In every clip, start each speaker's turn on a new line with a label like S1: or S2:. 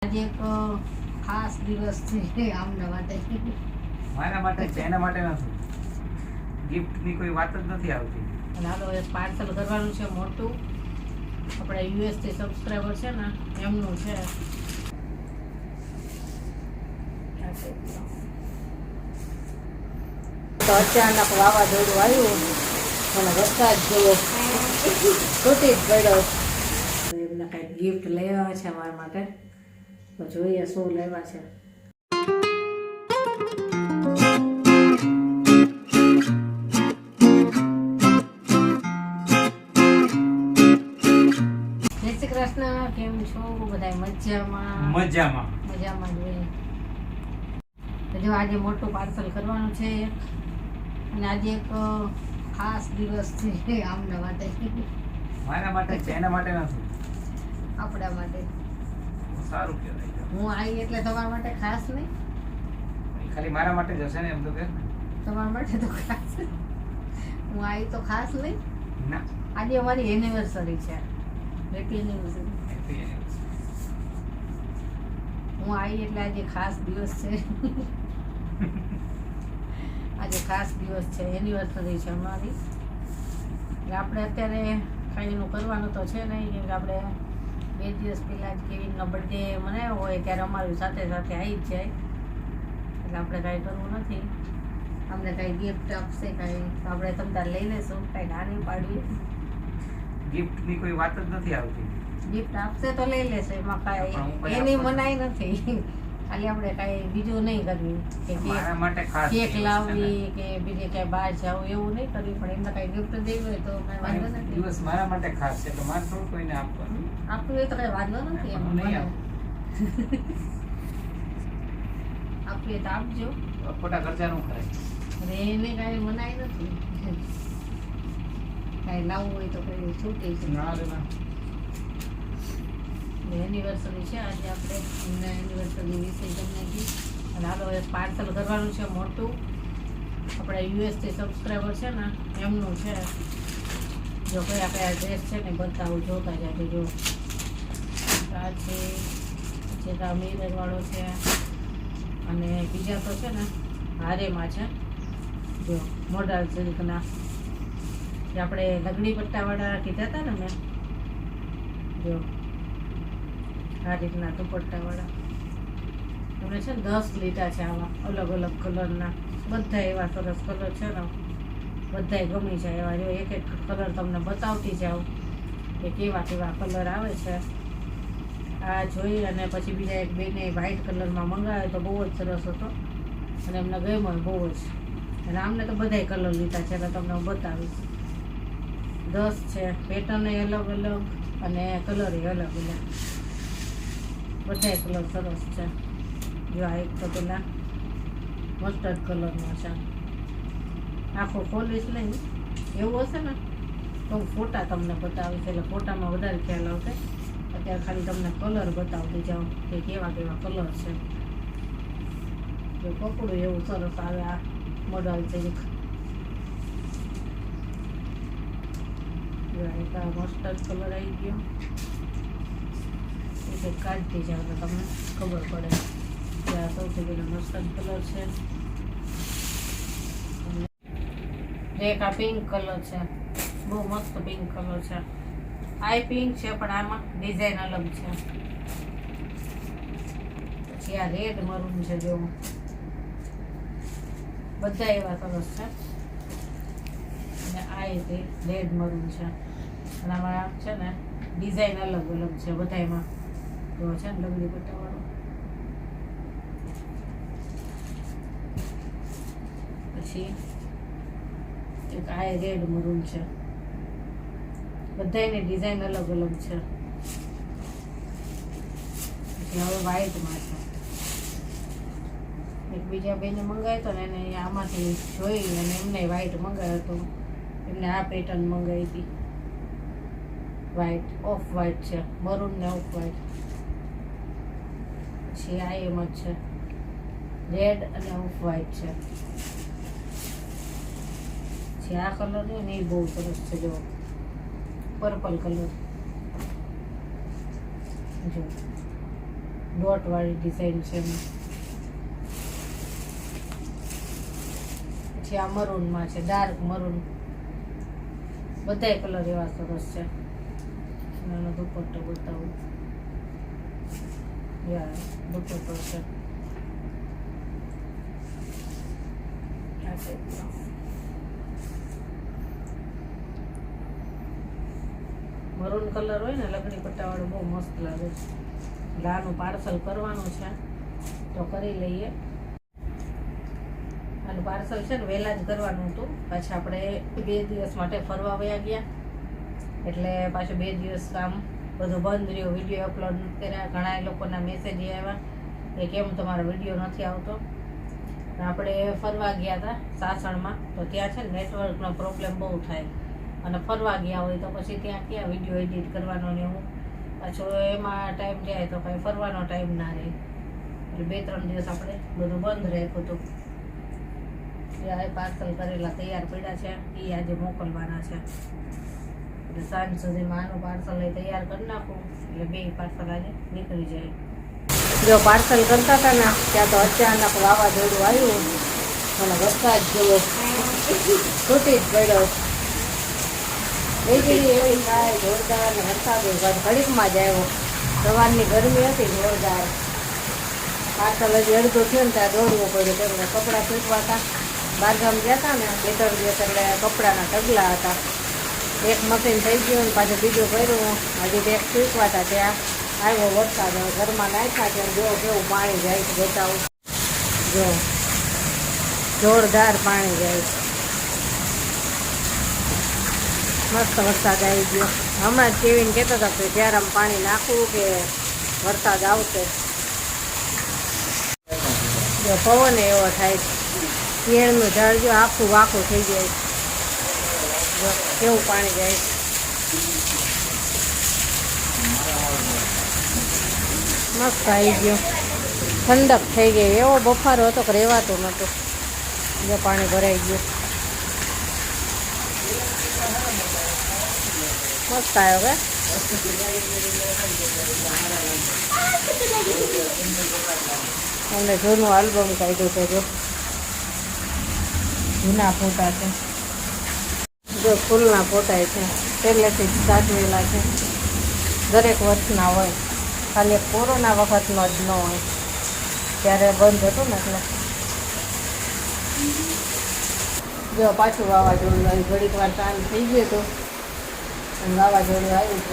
S1: આજે એક ખાસ દિવસ છે આમના માટે.
S2: મારા માટે છે, એના માટે નથી. ગિફ્ટની કોઈ વાત જ નથી આવતી.
S1: અને હાલો એક પાર્સલ કરવાનું છે મોટું. આપણે યુએસ થી સબસ્ક્રાઈબર છે ને એમનું છે. તો અચાનક વાવાઝોડું આવ્યું અને વરસાદ જેવો તૂટી જ પડ્યો. એમને કંઈક ગિફ્ટ લેવા છે મારા માટે, તો જોઈએ શું લેવા છે. જય શ્રી કૃષ્ણ, કેમ છો બધા? મજામાં મજામાં જોઈએ. તો જો આજે મોટું પાર્સલ કરવાનું છે અને આજે એક ખાસ દિવસ છે આમના માટે.
S2: મારા માટે છે, એના માટે નથી.
S1: આપણા માટે.
S2: સારું કહેવાય.
S1: હું આવી એટલે તમારા માટે ખાસ નહીં,
S2: ખાલી મારા માટે જ હશે ને, એમ તો કે
S1: તમારા માટે તો ખાસ. હું આવી તો ખાસ નહીં.
S2: ના,
S1: આજે અમારી એનિવર્સરી છે. Happy anniversary. હું આવી એટલે આજે ખાસ દિવસ છે. આજે ખાસ દિવસ છે, એનિવર્સરી છે અમારી. એટલે આપણે અત્યારે કાંઈ એનું કરવાનું તો છે નહીં, કેમ કે આપણે 2 દિવસ પહેલાં જ કેવીનનો બર્થડે મનાવ્યો હોય ત્યારે અમારી સાથે સાથે આવી જ જાય. એટલે આપણે કાંઈ કરવું નથી. અમને કાંઈ ગિફ્ટ આપશે કાંઈ તો આપણે તમ તાર લઈ લઈશું, કાંઈ ના નહીં પાડવી.
S2: ગિફ્ટની કોઈ વાત જ નથી આવતી.
S1: ગિફ્ટ આપશે તો લઈ લેશે, એમાં
S2: પણ હું
S1: કાંઈ
S2: કંઈ
S1: એની
S2: આપવાનો
S1: મનાઈ નથી. ખાલી આપણે કાંઈ બીજું નહીં કરવી કે
S2: મારા માટે ખાસ
S1: કેક
S2: દિવસ છે ને.
S1: લાવવી કે બીજે કાંઈ બહાર જવું એવું નહીં કરવી, પણ એમને કાંઈ ગિફ્ટ દેવી હોય તો કાંઈ વાંધો નથી.
S2: દિવસ મારા માટે ખાસ છે, તો મારે થોડું કોઈને આપવાનું.
S1: આપવું હોય તો કાંઈ વાંધો નથી.
S2: હું નહીં
S1: એમ આપવું હોય તો આપજો.
S2: ખોટા ખર્ચા નું કરે.
S1: અને એને કાંઈ મનાઈ નથી. કાંઈ લાવવું હોય તો કોઈ છૂટી છે.
S2: ના રે ના.
S1: એનિવર્સરી છે આજે, આપણે એમના એનિવર્સરી વિશે તમને કીધું. અને હાલો એક પાર્સલ કરવાનું છે મોટું. આપણે યુએસ થી સબસ્ક્રાઈબર છે ને એમનું છે. જો કયા કયા ડ્રેસ છે ને બતાવું, જોતા જાય. જો આ છે, જે મીરર વાળો છે, અને બીજા તો છે ને હારેમાં છે. જો મોઢા સિલ્કના જે આપણે લગડી પટ્ટાવાળા કીધા હતા ને મેં, જો આ રીતના દુપટ્ટાવાળા. એમને છે ને 10 લીટા છે આવા અલગ અલગ કલરના. બધા એવા સરસ કલર છે ને, બધાય ગમી જાય એવા. જો એક એક કલર તમને બતાવતી જાઉં કે કેવા કેવા કલર આવે છે. આ જોઈ અને પછી બીજા એક બેને વ્હાઈટ કલરમાં મંગાવ્યો તો બહુ જ સરસ હતો અને એમને ગમ્યો બહુ જ. અને આમને તો બધાય કલર લીધા છે એટલે તમને હું બતાવીશ. 10 છે, પેટર્ન અલગ અલગ અને કલર અલગ અલગ. બધા કલર સરસ છે. જો આ એક તો પેલા મસ્ટર્ડ કલરનો છે. આખો ખોલીશ નહીં, એવું હશે ને તો હું ફોટા તમને બતાવીશ, એટલે ફોટામાં વધારે ખ્યાલ આવશે. અત્યારે ખાલી તમને કલર બતાવતી જાઉં કે કેવા કેવા કલર છે. જો કપડું એવું સરસ આવે. આ મોડલ સિલ્ક. એક આ મસ્ટર્ડ કલર આવી ગયો. એક કાઢતી જાવ તો તમને ખબર પડે કે આ સૌથી પહેલો મસ્ટર્ડ કલર છે. એક આ પિંક કલર છે, બહુ મસ્ત પિંક કલર છે. આ પિંક છે પણ આમાં ડિઝાઇન અલગ છે. પછી આ રેડ મરૂન છે. જો બધા એવા સરસ છે. અને આ રીતે રેડ મરૂન છે. અને આમાં છે ને ડિઝાઇન અલગ અલગ છે બધામાં. જો છે ને લગડી પટ્ટાવાળો. પછી એક આ રેડ મરૂન છે. બધાની ડિઝાઇન અલગ અલગ છે. પછી હવે વ્હાઈટમાં છે. એક બીજા બેને મંગાવ્યો હતો ને એને આમાંથી જોઈ અને એમને વ્હાઈટ મંગાવ્યો હતો. એમને આ પેટર્ન મંગાવી હતી વ્હાઈટ, ઓફ વ્હાઈટ છે, મરૂન ને ઓફ વ્હાઈટ. પછી આ એમ જ છે, રેડ અને ઓફ વ્હાઈટ છે. પછી આ કલર ને એ બહુ સરસ છે. જો પર્પલ કલર, જો ડોટ વાળી ડિઝાઇન છે એમાં. પછી આ મરૂનમાં છે, ડાર્ક મરૂન. બધાય કલર એવા સરસ છે. એનો દુપટ્ટો બતાવું. યાર દુપટ્ટો છે આ ટાઈપનો. મરૂન કલર હોય ને લગડી પટ્ટાવાળું બહુ મસ્ત લાગે છે. એટલે આનું પાર્સલ કરવાનું છે તો કરી લઈએ. આનું પાર્સલ છે ને વહેલા જ કરવાનું હતું. પાછા આપણે 2 દિવસ માટે ફરવા વયા ગયા એટલે પાછું 2 દિવસ કામ બધું બંધ રહ્યું. વિડીયો અપલોડ નથી કર્યા. ઘણા લોકોના મેસેજ આવ્યા કે કેમ તમારો વિડીયો નથી આવતો. આપણે ફરવા ગયા હતા સાસણમાં, તો ત્યાં છે ને નેટવર્કનો પ્રોબ્લેમ બહુ થાય અને ફરવા ગયા હોય તો પછી ત્યાં ક્યાં વિડીયો એડિટ કરવાનો ને એવું પાછો એમાં ટાઈમ જાય તો કાંઈ ફરવાનો ટાઈમ ના રહે. એટલે 2-3 દિવસ આપણે બધું બંધ રાખ્યું હતું. આ પાર્સલ કરેલા તૈયાર પડ્યા છે, એ આજે મોકલવાના છે. એટલે સાંજ સુધીમાં આનું પાર્સલ તૈયાર કરી નાખું એટલે 2 પાર્સલ આજે નીકળી જાય. જો પાર્સલ કરતા હતા ને ત્યાં તો અચાનક વાવાઝોડું આવ્યું અને વરસાદ જેવો તૂટી જ પડ્યો. વીજળી એવી થાય જોરદાર ને વરસાદ ઘડીકમાં જ આવ્યો. સવારની ગરમી હતી જોરદાર. પાર્સલ હજી અડધું થયું ને ત્યાં દોડવું પડ્યું કેમ કે કપડાં સૂકવા હતા. બહારગામ ગયા હતા ને 2-3 દિવસ એટલે કપડાના ઢગલા હતા. એક મશીન થઈ ગયું ને પાછું બીજું કર્યું. હજી એક સૂકવા હતા ત્યાં આવ્યો વરસાદ. ઘરમાં નાખ્યા છે જો કેવું પાણી જાય છે બતાવું. જો જોરદાર પાણી જાય છે. મસ્ત વરસાદ આવી ગયો. હમણાં જ કેવીને કહેતો હતો કે જ્યારે આમ પાણી નાખવું કે વરસાદ આવશે. જો પવન એવો થાય છે. કેળનું ઝાડ જો આખું વાખું થઈ જાય. જો કેવું પાણી જાય છે. મસ્ત આવી ગયો. ઠંડક થઈ ગઈ. એવો બફારો હતો કે રહેવાતું નહોતું. જો પાણી ભરાઈ ગયું. મસ્ત આવ્યો કે અમને જૂનું આલ્બમ કાઢ્યું છે. જો જૂના ફોટા છે. જો ફૂલના ફોટા છે પહેલેથી જ સાચવેલા છે. દરેક વર્ષના હોય. ખાલી કોરોના વખતનો જ ન હોય. ત્યારે બંધ હતું ને એટલે. જો પાછું વાવાઝોડું આવ્યું. ઘડીક વાર શાંત થઈ ગયું હતું અને વાવાઝોડું આવ્યું છે.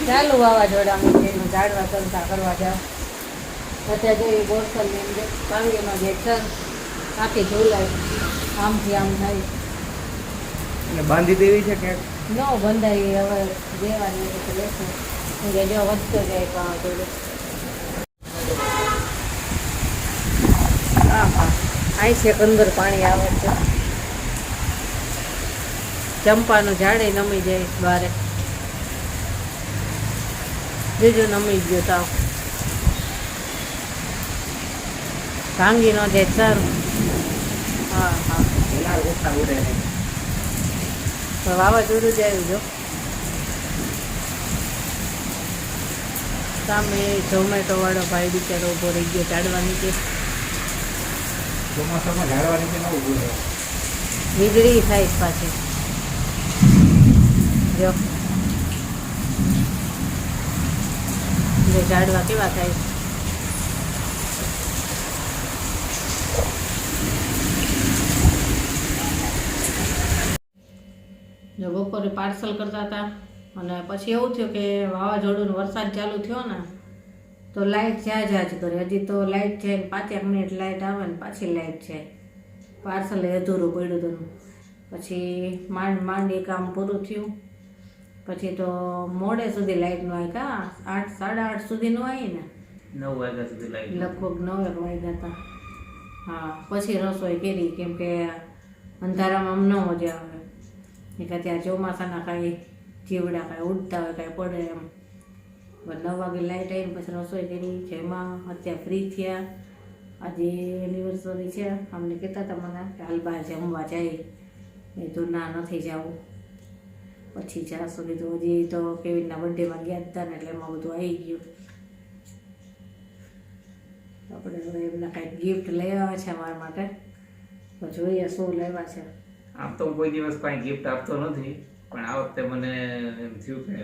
S1: ચાલુ વાવાઝોડામાં એનું ઝાડવા ચલતા કરવા જાવ. અત્યારે જેવી બોરસલની અંદર કાંગીમાં જે ચર આખી ઝોલાય આમથી આમ થાય.
S2: એટલે બાંધી દેવી છે કે
S1: ન બંધાઈ હવે દેવાની પછી લેશું કે જો વધતો જાય વાવાઝોડું. હા હા અહીં છે અંદર પાણી આવે છે. ચંપાનું ઝાડે નમી જાય બારે. બીજું નમી ગયો તાવ. ભાંગીનો જે ચર. હા હા વાવાઝોડું જ આવ્યું. જો સામે ઝોમેટો વાળો ભાઈ બિચારો ઉભો રહી ગયો ઝાડવા નીચે.
S2: ચોમાસામાં ઝાડવા નીચે ન ઊભું રહે.
S1: વીજળી થાય પાછી. જો ઝાડવા કેવા થાય. જો બપોરે પાર્સલ કરતા હતા અને પછી એવું થયું કે વાવાઝોડું વરસાદ ચાલુ થયો ને તો લાઇટ જ્યાં જ કરે. હજી તો લાઇટ જાય ને 5 મિનિટ લાઇટ આવે ને પાછી લાઇટ જાય. પાર્સલ અધૂરું પડ્યું હતું. પછી માંડ એ કામ પૂરું થયું. પછી તો મોડે સુધી લાઇટ ન આવી. કા 8 સાડા 8 સુધી ન આવી ને
S2: 9 વાગ્યા સુધી લાઈટ
S1: લગભગ 9 વાગ્યા હતા. હા પછી રસોઈ કરી કેમ કે અંધારામાં આમ ન મજા આવે. કે ત્યાં ચોમાસાના કાંઈ જીવડા કાંઈ ઉડતા હોય કાંઈ પડે એમ. 9 વાગે લાઇટ આવીને પછી રસોઈ કરી. જેમાં અત્યારે ફ્રી થયા. આજે એનિવર્સરી છે. અમને કહેતા હતા મને કે હાલ બહાર જમવા જાય. એ તો ના નથી જવું. પછી જ્યાં સુધી તો હજી તો કેવીનના બર્થડેમાં ગયા જ હતા ને એટલે એમાં બધું આવી ગયું. આપણે હવે એમના કાંઈક ગિફ્ટ લઈ આવ્યા છે મારા માટે, તો જોઈએ શું લેવા છે.
S2: આમ તો હું કોઈ દિવસ કાંઈ ગિફ્ટ આપતો નથી, પણ આ વખતે મને એમ થયું કે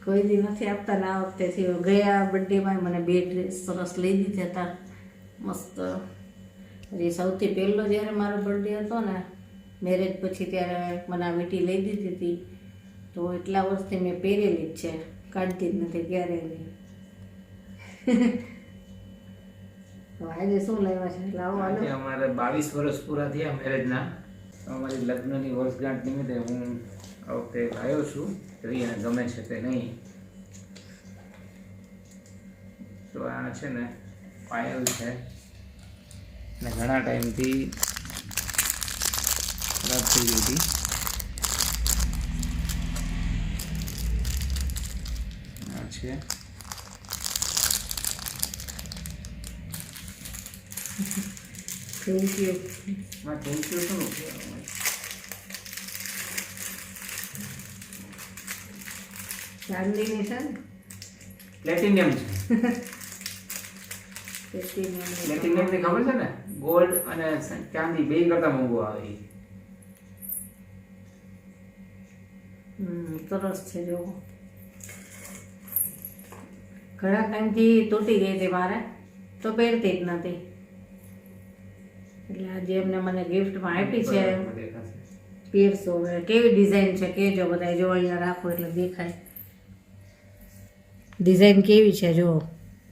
S1: કોઈ દી નથી આપતા ને આ વખતે થયું. ગયા બર્થડેમાં મને 2 ડ્રેસ સરસ લઈ દીધા હતા મસ્ત. હજી સૌથી પહેલો જ્યારે મારો બર્થડે હતો ને મેરેજ પછી ત્યારે મને આ વીંટી લઈ દીધી હતી, તો એટલા વર્ષથી મેં પહેરેલી જ છે, કાઢતી જ નથી ક્યારેય નહીં. આજે શું લાવ્યા છે? લાવો
S2: આજે અમારે 22 વર્ષ પૂરા થયા મેરેજના. અમારી લગ્નની વર્ષગાંઠ નિમિત્તે હું આ વખતે લાવ્યો છું, જોઈએ એને ગમે છે કે નહીં. તો આ છે ને પાયલ છે ને ઘણા ટાઈમથી ખરાબ થઈ ગઈ હતી. આ છે
S1: થેન્ક યુ.
S2: થેન્ક યુ શું
S1: ચાંદીની છે ને?
S2: પ્લેટિનિયમ છે. પ્લેટિનિયમની ખબર છે ને, ગોલ્ડ અને ચાંદી બે કરતા મોંઘું આવે એ.
S1: સરસ છે. જો ઘણા ટાઈમથી તૂટી ગઈ હતી મારે, તો પહેરતી જ નથી, એટલે આજે એમને મને ગિફ્ટમાં આપી છે. પહેરશો. કેવી ડિઝાઇન છે કહેજો બધા. જો અહીંયા રાખો એટલે દેખાય ડિઝાઇન કેવી છે. જો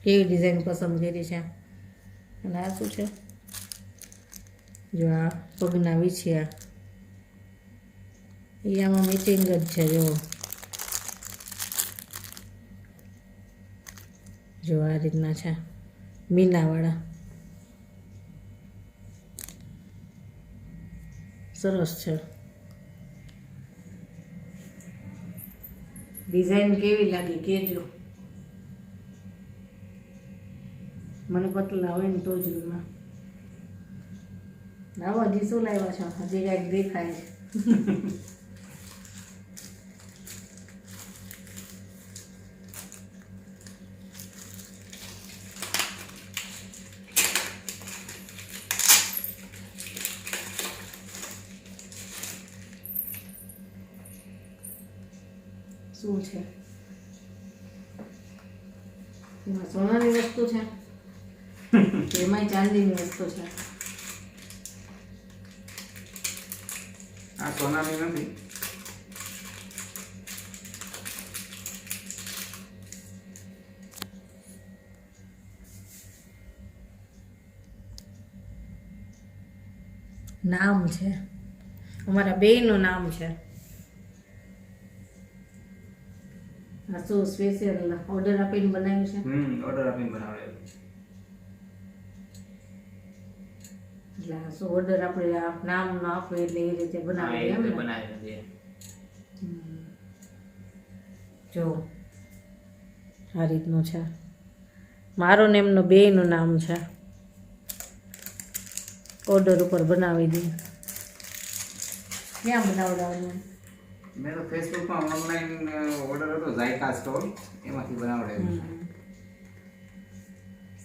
S1: કેવી ડિઝાઇન પસંદ કરી છે. અને આ શું છે? જો આ પગના વીછિયા એ આમાં મેચિંગ જ છે. જો આ રીતના છે, મીનાવાળા. સરસ છે. ડિઝાઇન કેવી લાગી કહેજો. મને પતલા હોય ને તો જ રૂમાં. આવો હજી શું લાવ્યા છો? હજી કાંઈક દેખાય છે. શું છે? એમાં સોનાની વસ્તુ છે, એમાંય ચાંદીની વસ્તુ છે.
S2: આ સોનાની નથી.
S1: નામ છે, અમારા બેયનું નામ છે. આ શું સ્પેશિયલ ઓર્ડર આપીને બનાવ્યું છે?
S2: ઓર્ડર આપીને બનાવેલું.
S1: એટલે આ શું ઓર્ડર આપણે નામ ન આપે એટલે એ રીતે બનાવી એમ ને?
S2: બનાવેલું છે.
S1: જો આ રીતનું છે. મારું ને એમનું બેયનું નામ છે. ઓર્ડર ઉપર બનાવી દઈએ. ક્યાં બનાવડાવવાનું?
S2: મેં તો ફેસબુકમાં ઓનલાઈન ઓર્ડર હતો, ઝાયકા સ્ટોર, એમાંથી બનાવડાવ્યું.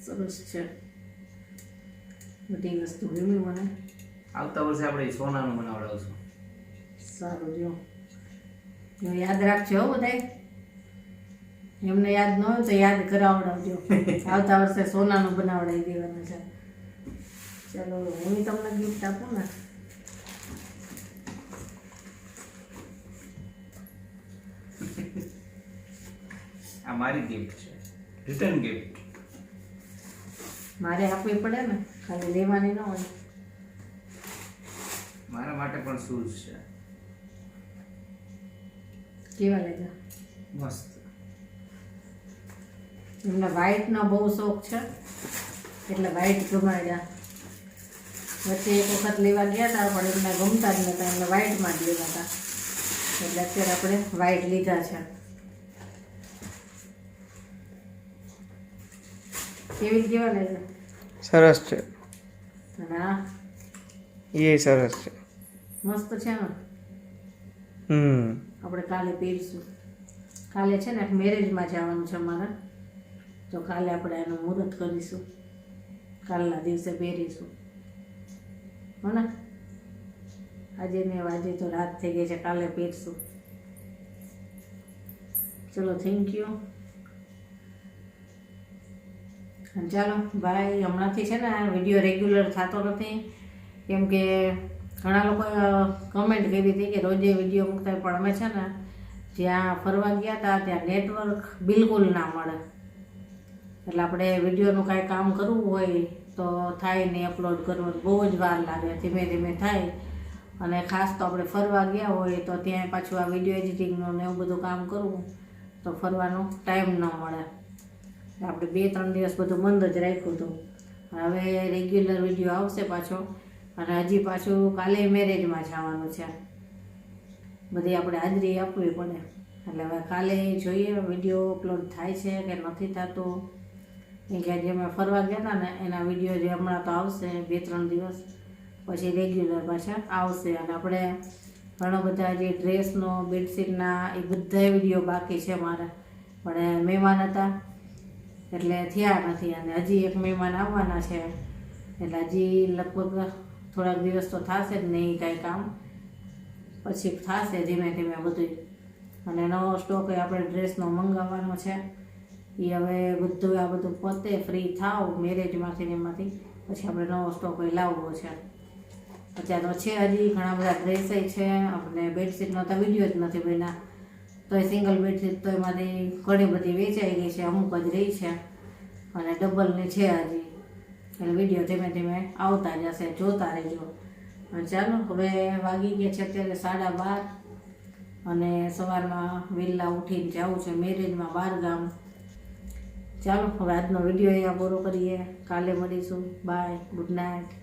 S1: સરસ છે. બધી વસ્તુ ગમી મને.
S2: આવતા વર્ષે આપણે સોનાનું બનાવડાવશું.
S1: સારું. જો યાદ રાખજો હો બધાય. એમને યાદ ન હોય તો યાદ કરાવડાવજો. આવતા વર્ષે સોનાનું બનાવડાવી દેવાનું છે. ચાલો હું તમને ગિફ્ટ આપું ને.
S2: આ મારી ગિફ્ટ છે, રિટર્ન ગિફ્ટ.
S1: મારે આપવી પડે ને, ખાલી લેવાની ન હોય.
S2: મારા માટે પણ શૂઝ છે.
S1: કેવા લાગ્યા?
S2: મસ્ત.
S1: એમને વ્હાઈટનો બહુ શોખ છે એટલે વ્હાઈટ ગમાડ્યા. વચ્ચે એક વખત લેવા ગયા હતા પણ એમને ગમતા જ નહોતા, એમને વ્હાઈટમાં જ લેવા હતા. એટલે અત્યારે આપણે વ્હાઈટ લીધા છે. કેવા લાગ્યા?
S3: સરસ છે.
S1: અને આ
S3: એ સરસ છે.
S1: મસ્ત છે ને? આપણે કાલે પહેરશું. કાલે છે ને મેરેજમાં જવાનું છે અમારે, તો કાલે આપણે એનું મુહૂર્ત કરીશું, કાલના દિવસે પહેરીશું. હો ને? આજે તો રાત થઈ ગઈ છે, કાલે પહેરશું. ચલો, થેન્ક યુ. ચાલો ભાઈ, હમણાંથી છે ને વિડીયો રેગ્યુલર થતો નથી, કેમ કે ઘણા લોકોએ કમેન્ટ કરી હતી કે રોજે વિડીયો મૂકતા, પણ અમે છે ને જ્યાં ફરવા ગયા હતા ત્યાં નેટવર્ક બિલકુલ ના મળે. એટલે આપણે વિડીયોનું કાંઈ કામ કરવું હોય તો થાય નહીં, અપલોડ કરવું બહુ જ વાર લાગે, ધીમે ધીમે થાય. અને ખાસ તો આપણે ફરવા ગયા હોય તો ત્યાં પાછું આ વિડીયો એડિટિંગનું ને એવું બધું કામ કરવું તો ફરવાનો ટાઈમ ન મળે. આપણે 2-3 દિવસ બધું બંધ જ રાખ્યું હતું. હવે રેગ્યુલર વિડીયો આવશે પાછો. અને હજી પાછું કાલે મેરેજમાં જવાનું છે, બધી આપણે હાજરી આપવી પડે. એટલે હવે કાલે જોઈએ વિડીયો અપલોડ થાય છે કે નથી થતો. કે જે અમે ફરવા ગયા હતા ને એના વિડીયો જે હમણાં તો આવશે 2-3 દિવસ પછી રેગ્યુલર પાછા આવશે. અને આપણે ઘણા બધા જે ડ્રેસનો, બેડશીટના એ બધા વિડીયો બાકી છે મારા, પણ મહેમાન હતા એટલે થયા નથી. અને હજી એક મહેમાન આવવાના છે, એટલે હજી લગભગ થોડાક દિવસ તો થશે જ નહીં કાંઈ કામ, પછી થશે ધીમે ધીમે બધું. અને નવો સ્ટોક આપણે ડ્રેસનો મંગાવવાનો છે, એ હવે બધું આ બધું પોતે ફ્રી થાવ મેરેજમાંથી ને એમાંથી પછી આપણે નવો સ્ટોક લાવવો છે. અત્યારે તો છે હજી ઘણા બધા ડ્રેસે છે, આપણે બેડશીટનો તો વિડીયો જ નથી બન્યા. તો એ સિંગલ બેડશીટ તો એમાંથી ઘણી બધી વેચાઈ ગઈ છે, અમુક જ રહી છે, અને ડબલની છે હજી. એટલે વિડીયો ધીમે ધીમે આવતા જશે, જોતા રહેજો. અને ચાલો, હવે વાગી ગયા છે અત્યારે 12:30, અને સવારમાં વહેલા ઉઠીને જવું છે મેરેજમાં 12 ગામ. ચાલો, હવે આજનો વિડીયો અહીંયા પૂરો કરીએ. કાલે મળીશું. Bye, good night.